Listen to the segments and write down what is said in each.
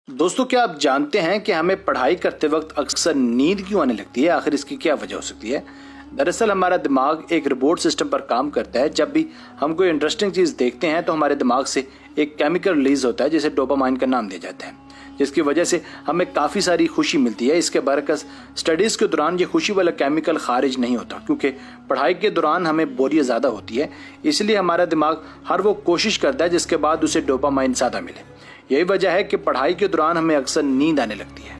दोस्तों, क्या आप जानते हैं कि हमें पढ़ाई करते वक्त अक्सर नींद क्यों आने लगती है? आखिर इसकी क्या वजह हो सकती है? दरअसल हमारा दिमाग एक रिवॉर्ड सिस्टम पर काम करता है। जब भी हम कोई इंटरेस्टिंग चीज़ देखते हैं तो हमारे दिमाग से एक केमिकल रिलीज होता है जिसे डोपामाइन का नाम दिया जाता है, जिसकी वजह से हमें काफ़ी सारी खुशी मिलती है। इसके बरकस स्टडीज़ के दौरान ये खुशी वाला केमिकल खारिज नहीं होता, क्योंकि पढ़ाई के दौरान हमें बोरियत ज़्यादा होती है। इसलिए हमारा दिमाग हर वो कोशिश करता है जिसके बाद उसे डोपामाइन ज़्यादा मिले। यही वजह है कि पढ़ाई के दौरान हमें अक्सर नींद आने लगती है।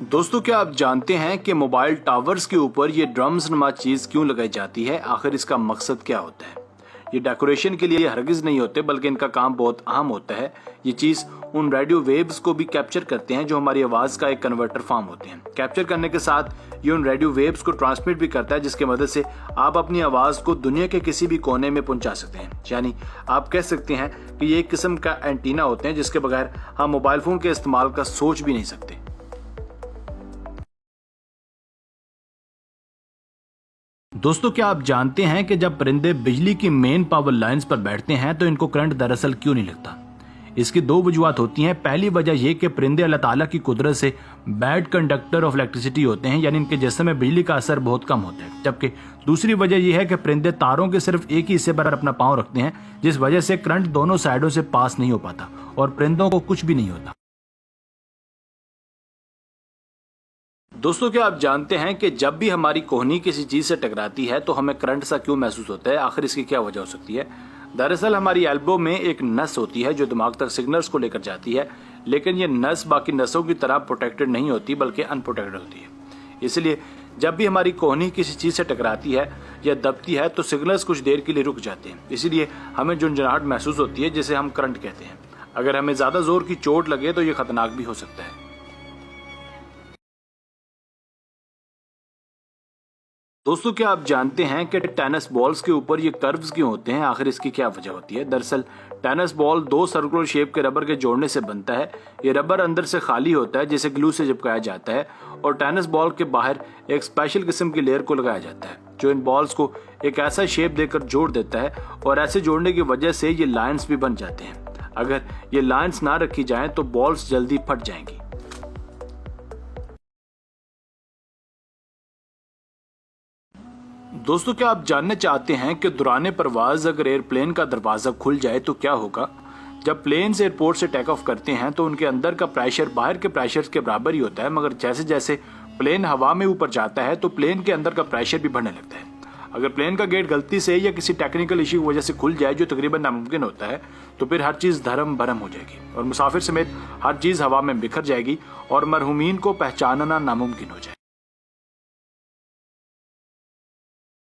दोस्तों, क्या आप जानते हैं कि मोबाइल टावर्स के ऊपर ये ड्रम्स नुमा चीज क्यों लगाई जाती है? आखिर इसका मकसद क्या होता है? ये डेकोरेशन के लिए हरगिज नहीं होते, बल्कि इनका काम बहुत अहम होता है। ये चीज उन रेडियो वेव्स को भी कैप्चर करते हैं जो हमारी आवाज का एक कन्वर्टर फॉर्म होते हैं। कैप्चर करने के साथ ये उन रेडियो वेव्स को ट्रांसमिट भी करता है, जिसकी मदद से आप अपनी आवाज को दुनिया के किसी भी कोने में पहुंचा सकते हैं। यानी आप कह सकते हैं कि ये एक किस्म का एंटीना होते हैं जिसके बगैर हम मोबाइल फोन के इस्तेमाल का सोच भी नहीं सकते। दोस्तों, क्या आप जानते हैं कि जब परिंदे बिजली की मेन पावर लाइंस पर बैठते हैं तो इनको करंट दरअसल क्यों नहीं लगता? इसकी दो वजूहत होती हैं। पहली वजह यह कि परिंदे अल्लाह ताला की कुदरत से बैड कंडक्टर ऑफ इलेक्ट्रिसिटी होते हैं, यानी इनके जिस्म में बिजली का असर बहुत कम होता है। जबकि दूसरी वजह यह है कि परिंदे तारों के सिर्फ एक ही हिस्से पर अपना पांव रखते हैं, जिस वजह से करंट दोनों साइडों से पास नहीं हो पाता और परिंदों को कुछ भी नहीं होता। दोस्तों, क्या आप जानते हैं कि जब भी हमारी कोहनी किसी चीज से टकराती है तो हमें करंट सा क्यों महसूस होता है? आखिर इसकी क्या वजह हो सकती है? दरअसल हमारी एल्बो में एक नस होती है जो दिमाग तक सिग्नल्स को लेकर जाती है, लेकिन ये नस बाकी नसों की तरह प्रोटेक्टेड नहीं होती, बल्कि अनप्रोटेक्टेड होती है। इसलिए जब भी हमारी कोहनी किसी चीज से टकराती है या दबती है तो सिग्नल्स कुछ देर के लिए रुक जाते हैं। इसीलिए हमें झुंझुनाहट महसूस होती है, जिसे हम करंट कहते हैं। अगर हमें ज्यादा जोर की चोट लगे तो ये खतरनाक भी हो सकता है। दोस्तों, क्या आप जानते हैं कि टेनिस बॉल्स के ऊपर ये कर्व्स क्यों होते हैं? आखिर इसकी क्या वजह होती है? दरअसल टेनिस बॉल दो सर्कुलर शेप के रबर के जोड़ने से बनता है। ये रबर अंदर से खाली होता है, जिसे ग्लू से चिपकाया जाता है, और टेनिस बॉल के बाहर एक स्पेशल किस्म की लेयर को लगाया जाता है जो इन बॉल्स को एक ऐसा शेप देकर जोड़ देता है, और ऐसे जोड़ने की वजह से ये लाइन्स भी बन जाते हैं। अगर ये लाइन्स ना रखी जाए तो बॉल्स जल्दी फट जाएंगी। दोस्तों, क्या आप जानना चाहते हैं कि दौरान परवाज अगर एयरप्लेन का दरवाजा खुल जाए तो क्या होगा? जब प्लेन से एयरपोर्ट से टेक ऑफ करते हैं तो उनके अंदर का प्रेशर बाहर के प्रेशर के बराबर ही होता है, मगर जैसे जैसे प्लेन हवा में ऊपर जाता है तो प्लेन के अंदर का प्रेशर भी बढ़ने लगता है। अगर प्लेन का गेट गलती से या किसी टेक्निकल इश्यू की वजह से खुल जाए, जो तकरीबन नामुमकिन होता है, तो फिर हर चीज धर्म भरम हो जाएगी और मुसाफिर समेत हर चीज हवा में बिखर जाएगी और मरहूमीन को पहचानना नामुमकिन हो जाएगा।